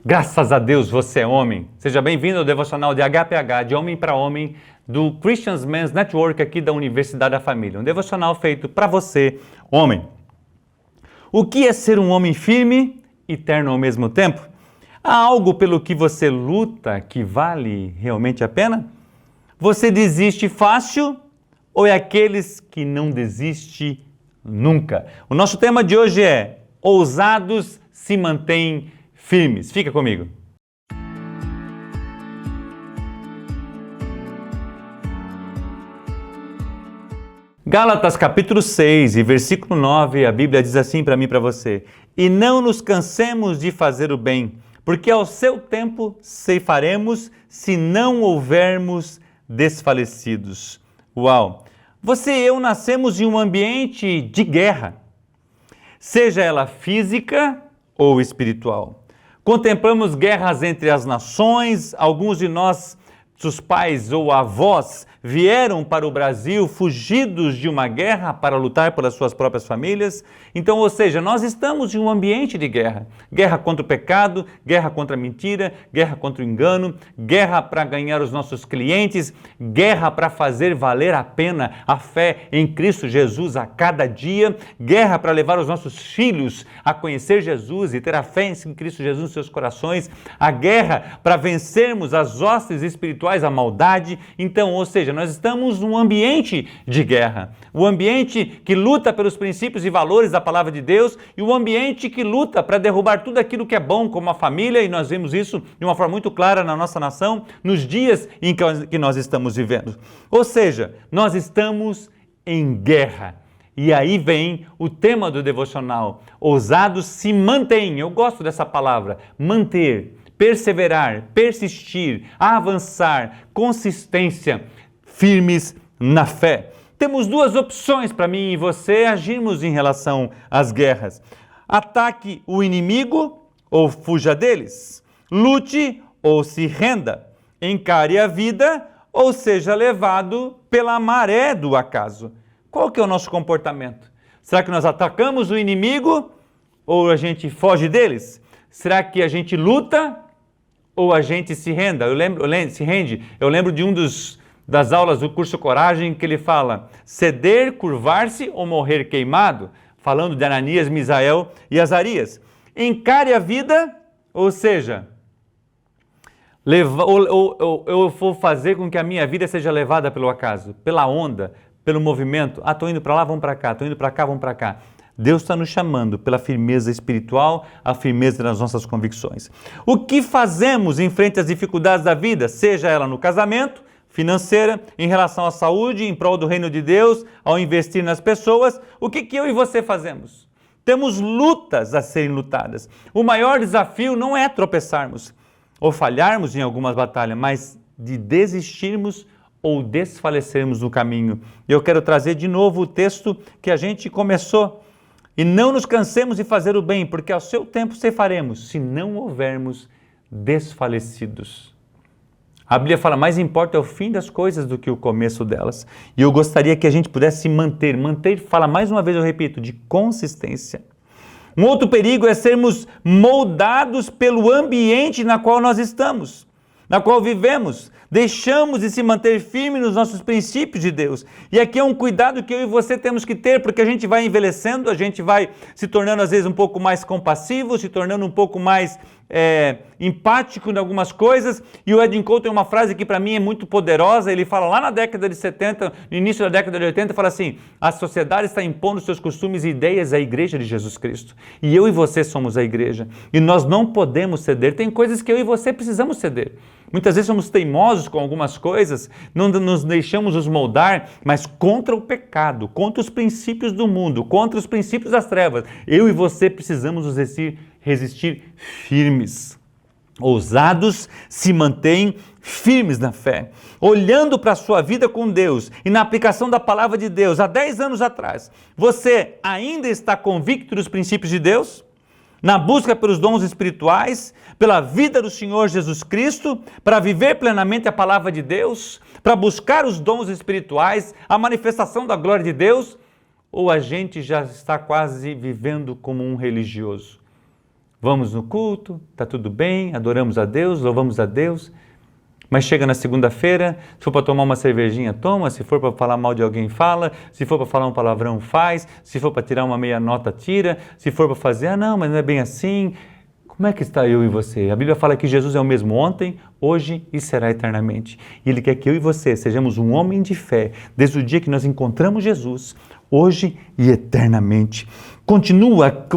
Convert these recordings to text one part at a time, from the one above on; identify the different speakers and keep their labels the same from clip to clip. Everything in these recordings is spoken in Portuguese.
Speaker 1: Graças a Deus você é homem. Seja bem-vindo ao devocional de HPH, de homem para homem, do Christian Men's Network aqui da Universidade da Família. Um devocional feito para você, homem. O que é ser um homem firme e terno ao mesmo tempo? Há algo pelo que você luta que vale realmente a pena? Você desiste fácil ou é aqueles que não desiste nunca? O nosso tema de hoje é: ousados se mantêm firmes. Fica comigo. Gálatas capítulo 6 e versículo 9, a Bíblia diz assim para mim e para você: e não nos cansemos de fazer o bem, porque ao seu tempo ceifaremos, se não houvermos desfalecidos. Uau! Você e eu nascemos em um ambiente de guerra, seja ela física ou espiritual. Contemplamos guerras entre as nações, alguns de nós, seus pais ou avós, vieram para o Brasil fugidos de uma guerra para lutar pelas suas próprias famílias. Então, ou seja, nós estamos em um ambiente de guerra. Guerra contra o pecado, guerra contra a mentira, guerra contra o engano, guerra para ganhar os nossos clientes, guerra para fazer valer a pena a fé em Cristo Jesus a cada dia, guerra para levar os nossos filhos a conhecer Jesus e ter a fé em Cristo Jesus nos seus corações, a guerra para vencermos as hostes espirituais, a maldade. Então, ou seja, nós estamos num ambiente de guerra, o ambiente que luta pelos princípios e valores da palavra de Deus e o ambiente que luta para derrubar tudo aquilo que é bom, como a família, e nós vemos isso de uma forma muito clara na nossa nação, nos dias em que nós estamos vivendo. Ou seja, nós estamos em guerra. E aí vem o tema do devocional: ousados se mantêm. Eu gosto dessa palavra, manter, perseverar, persistir, avançar, consistência, firmes na fé. Temos duas opções para mim e você agirmos em relação às guerras: ataque o inimigo ou fuja deles, lute ou se renda, encare a vida ou seja levado pela maré do acaso. Qual que é o nosso comportamento? Será que nós atacamos o inimigo ou a gente foge deles? Será que a gente luta ou a gente se renda? Eu lembro de das aulas do curso Coragem que ele fala: ceder, curvar-se ou morrer queimado, falando de Ananias, Misael e Azarias. Encare a vida, ou seja, eu vou fazer com que a minha vida seja levada pelo acaso, pela onda, pelo movimento. Estou indo para lá, vamos para cá, estou indo para cá, vamos para cá. Deus está nos chamando pela firmeza espiritual, a firmeza das nossas convicções. O que fazemos em frente às dificuldades da vida, seja ela no casamento, financeira, em relação à saúde, em prol do reino de Deus, ao investir nas pessoas, o que eu e você fazemos? Temos lutas a serem lutadas. O maior desafio não é tropeçarmos ou falharmos em algumas batalhas, mas de desistirmos ou desfalecermos no caminho. Eu quero trazer de novo o texto que a gente começou. E não nos cansemos de fazer o bem, porque ao seu tempo ceifaremos, se não houvermos desfalecidos. A Bíblia fala: mais importa é o fim das coisas do que o começo delas. E eu gostaria que a gente pudesse manter, fala mais uma vez, eu repito, de consistência. Um outro perigo é sermos moldados pelo ambiente na qual nós estamos, na qual vivemos. Deixamos de se manter firme nos nossos princípios de Deus. E aqui é um cuidado que eu e você temos que ter, porque a gente vai envelhecendo, a gente vai se tornando às vezes um pouco mais compassivo, se tornando um pouco mais empático em algumas coisas. E o Ed Cole tem uma frase que para mim é muito poderosa. Ele fala lá na década de 70, no início da década de 80, fala assim: a sociedade está impondo seus costumes e ideias à igreja de Jesus Cristo. E eu e você somos a igreja. E nós não podemos ceder. Tem coisas que eu e você precisamos ceder. Muitas vezes somos teimosos com algumas coisas, não nos deixamos nos moldar, mas contra o pecado, contra os princípios do mundo, contra os princípios das trevas, eu e você precisamos nos resistir firmes. Ousados se mantêm firmes na fé, olhando para a sua vida com Deus e na aplicação da palavra de Deus há 10 anos atrás. Você ainda está convicto dos princípios de Deus? Na busca pelos dons espirituais, pela vida do Senhor Jesus Cristo, para viver plenamente a palavra de Deus, para buscar os dons espirituais, a manifestação da glória de Deus, ou a gente já está quase vivendo como um religioso, Vamos no culto, está tudo bem, adoramos a Deus, louvamos a Deus. Mas chega na segunda-feira, se for para tomar uma cervejinha, toma. Se for para falar mal de alguém, fala. Se for para falar um palavrão, faz. Se for para tirar uma meia nota, tira. Se for para fazer, não, mas não é bem assim. Como é que está eu e você? A Bíblia fala que Jesus é o mesmo ontem, hoje e será eternamente. E Ele quer que eu e você sejamos um homem de fé, desde o dia que nós encontramos Jesus, hoje e eternamente.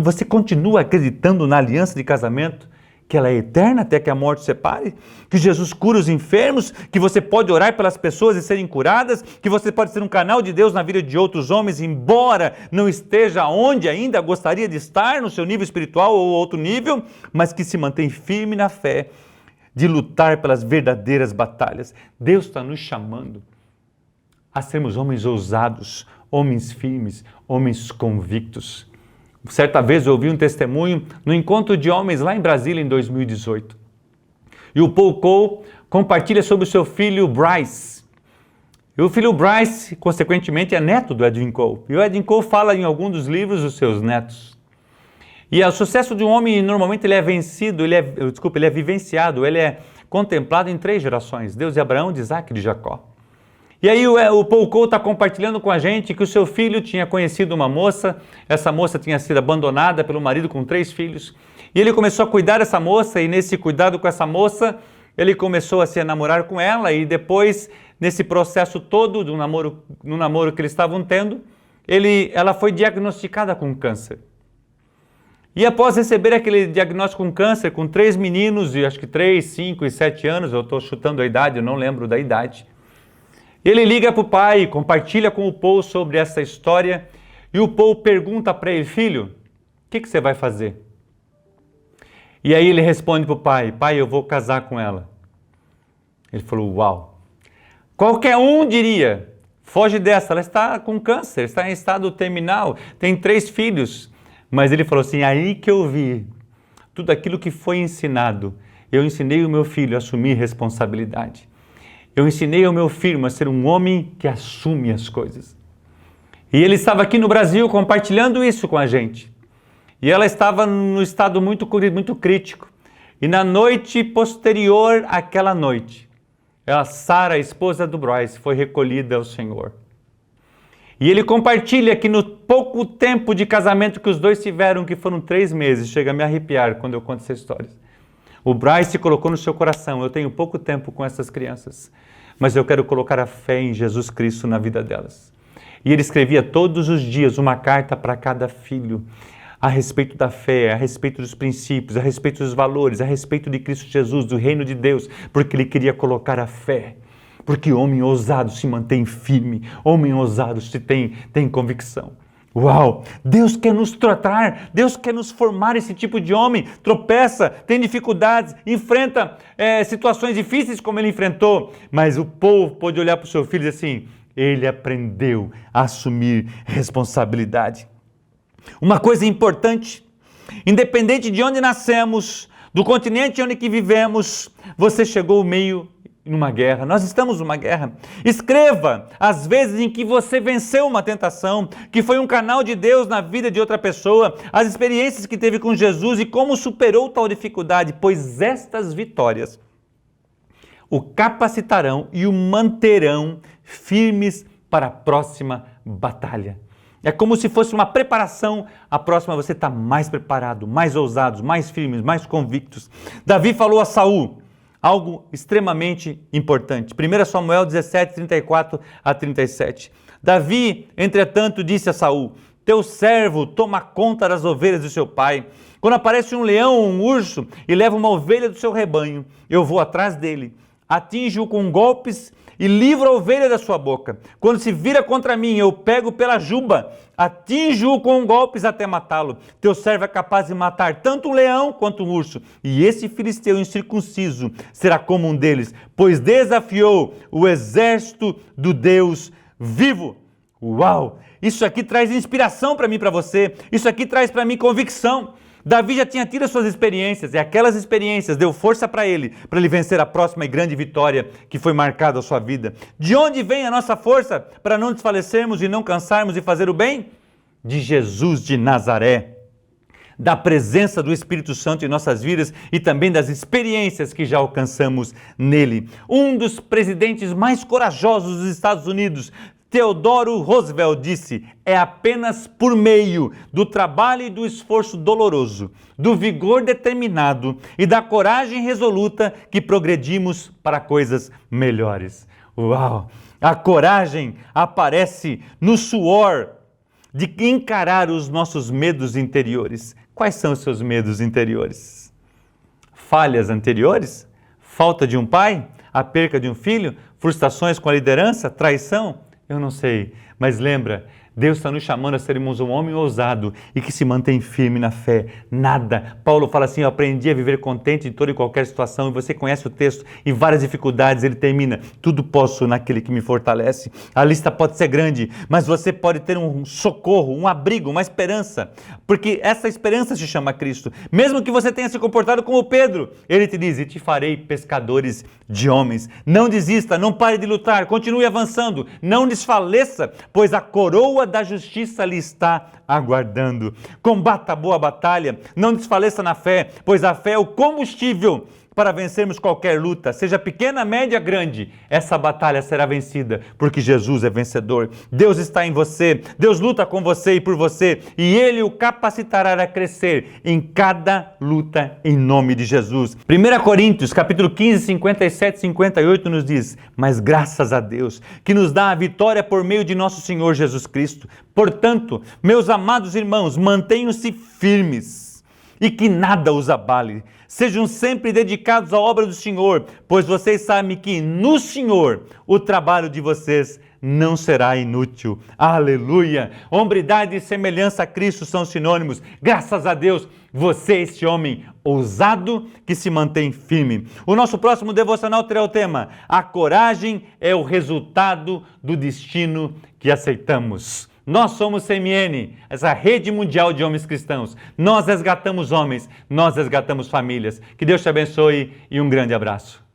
Speaker 1: Você continua acreditando na aliança de casamento? Que ela é eterna até que a morte separe? Que Jesus cura os enfermos? Que você pode orar pelas pessoas e serem curadas? Que você pode ser um canal de Deus na vida de outros homens, embora não esteja onde ainda gostaria de estar, no seu nível espiritual ou outro nível, mas que se mantém firme na fé de lutar pelas verdadeiras batalhas. Deus está nos chamando a sermos homens ousados, homens firmes, homens convictos. Certa vez eu ouvi um testemunho no encontro de homens lá em Brasília em 2018. E o Paul Cole compartilha sobre o seu filho Bryce. E o filho Bryce, consequentemente, é neto do Edwin Cole. E o Edwin Cole fala em algum dos livros dos seus netos. E o sucesso de um homem, normalmente, ele é vivenciado, ele é contemplado em 3 gerações. Deus de Abraão, de Isaac e de Jacó. E aí o Paul Cole está compartilhando com a gente que o seu filho tinha conhecido uma moça, essa moça tinha sido abandonada pelo marido com 3 filhos, e ele começou a cuidar dessa moça, e nesse cuidado com essa moça, ele começou a se namorar com ela, e depois, nesse processo todo do namoro que eles estavam tendo, ela foi diagnosticada com câncer. E após receber aquele diagnóstico com câncer, com 3 meninos, e acho que 3, 5 e 7 anos, eu estou chutando a idade, eu não lembro da idade, ele liga para o pai, compartilha com o Paul sobre essa história, e o Paul pergunta para ele: filho, o que você vai fazer? E aí ele responde para o pai: pai, eu vou casar com ela. Ele falou: uau! Qualquer um diria: foge dessa, ela está com câncer, está em estado terminal, tem 3 filhos. Mas ele falou assim: aí que eu vi tudo aquilo que foi ensinado, eu ensinei o meu filho a assumir responsabilidade. Eu ensinei ao meu filho a ser um homem que assume as coisas. E ele estava aqui no Brasil compartilhando isso com a gente. E ela estava no estado muito crítico. E na noite posterior àquela noite, Sara, a esposa do Bryce, foi recolhida ao Senhor. E ele compartilha que no pouco tempo de casamento que os dois tiveram, que foram 3 meses, chega a me arrepiar quando eu conto essa história. O Bryce colocou no seu coração: eu tenho pouco tempo com essas crianças, mas eu quero colocar a fé em Jesus Cristo na vida delas. E ele escrevia todos os dias uma carta para cada filho, a respeito da fé, a respeito dos princípios, a respeito dos valores, a respeito de Cristo Jesus, do reino de Deus, porque ele queria colocar a fé. Porque homem ousado se mantém firme, homem ousado tem convicção. Uau! Deus quer nos tratar, Deus quer nos formar esse tipo de homem. Tropeça, tem dificuldades, enfrenta situações difíceis como ele enfrentou. Mas o povo pode olhar para o seu filho e dizer assim: ele aprendeu a assumir responsabilidade. Uma coisa importante: independente de onde nascemos, do continente onde que vivemos, você chegou meio numa guerra. Nós estamos numa guerra. Escreva as vezes em que você venceu uma tentação, que foi um canal de Deus na vida de outra pessoa, as experiências que teve com Jesus e como superou tal dificuldade, pois estas vitórias o capacitarão e o manterão firmes para a próxima batalha. É como se fosse uma preparação, a próxima você está mais preparado, mais ousados, mais firmes, mais convictos. Davi falou a Saul algo extremamente importante. 1 Samuel 17, 34 a 37. Davi, entretanto, disse a Saul: teu servo toma conta das ovelhas do seu pai. Quando aparece um leão ou um urso e leva uma ovelha do seu rebanho, eu vou atrás dele, atinjo-o com golpes e livro a ovelha da sua boca. Quando se vira contra mim, eu pego pela juba, atinjo-o com golpes até matá-lo. Teu servo é capaz de matar tanto um leão quanto um urso, e esse filisteu incircunciso será como um deles, pois desafiou o exército do Deus vivo. Uau! Isso aqui traz inspiração para mim e para você, isso aqui traz para mim convicção. Davi já tinha tido as suas experiências, e aquelas experiências deu força para ele vencer a próxima e grande vitória que foi marcada a sua vida. De onde vem a nossa força para não desfalecermos e não cansarmos de fazer o bem? De Jesus de Nazaré. da presença do Espírito Santo em nossas vidas e também das experiências que já alcançamos nele. Um dos presidentes mais corajosos dos Estados Unidos, Theodore Roosevelt, disse: é apenas por meio do trabalho e do esforço doloroso, do vigor determinado e da coragem resoluta que progredimos para coisas melhores. Uau! A coragem aparece no suor de encarar os nossos medos interiores. Quais são os seus medos interiores? Falhas anteriores? Falta de um pai? A perca de um filho? Frustrações com a liderança? Traição? Eu não sei, mas lembra, Deus está nos chamando a sermos um homem ousado e que se mantém firme na fé. Nada. Paulo fala assim: eu aprendi a viver contente em toda e qualquer situação. E você conhece o texto, em várias dificuldades ele termina: tudo posso naquele que me fortalece. A lista pode ser grande, mas você pode ter um socorro, um abrigo, uma esperança. Porque essa esperança se chama Cristo. Mesmo que você tenha se comportado como Pedro, ele te diz: e te farei pescadores de homens. Não desista, não pare de lutar, continue avançando, não desfaleça, pois a coroa da justiça lhe está aguardando. Combata a boa batalha, não desfaleça na fé, pois a fé é o combustível para vencermos qualquer luta, seja pequena, média, grande. Essa batalha será vencida, porque Jesus é vencedor. Deus está em você, Deus luta com você e por você, e Ele o capacitará a crescer em cada luta, em nome de Jesus. 1 Coríntios, capítulo 15, 57 e 58 nos diz: mas graças a Deus, que nos dá a vitória por meio de nosso Senhor Jesus Cristo. Portanto, meus amados irmãos, mantenham-se firmes e que nada os abale. Sejam sempre dedicados à obra do Senhor, pois vocês sabem que no Senhor o trabalho de vocês não será inútil. Aleluia! Hombridade e semelhança a Cristo são sinônimos. Graças a Deus, você é esse homem ousado que se mantém firme. O nosso próximo devocional terá o tema: a coragem é o resultado do destino que aceitamos. Nós somos CMN, essa rede mundial de homens cristãos. Nós resgatamos homens, nós resgatamos famílias. Que Deus te abençoe e um grande abraço.